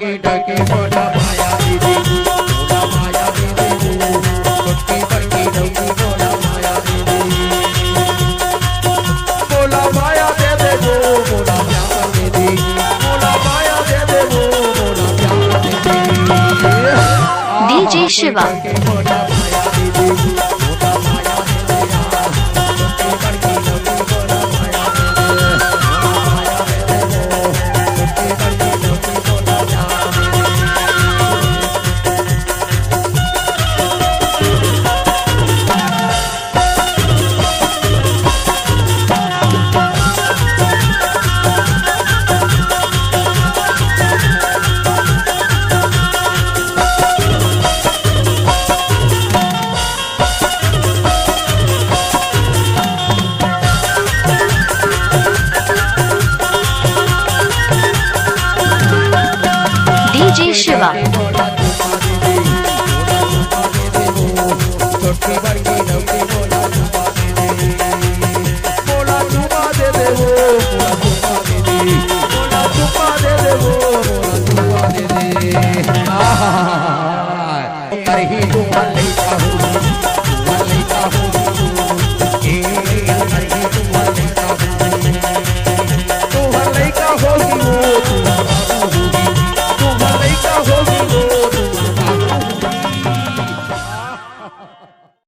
बड़की डकी बोला माया दीदी बोला माया दीदी बड़की बड़की डकी बोला माया दीदी बोला माया दे दे बोला प्यार दीदी बोला माया दे दे बोला प्यार दीदी DJ Shiva बोला माया दीदी बोला माया दे दे बड़की बड़की डकी बोला माया दे दे माया दे दे बड़की बड़की डकी बोला प्यार दीदी DJ Shiva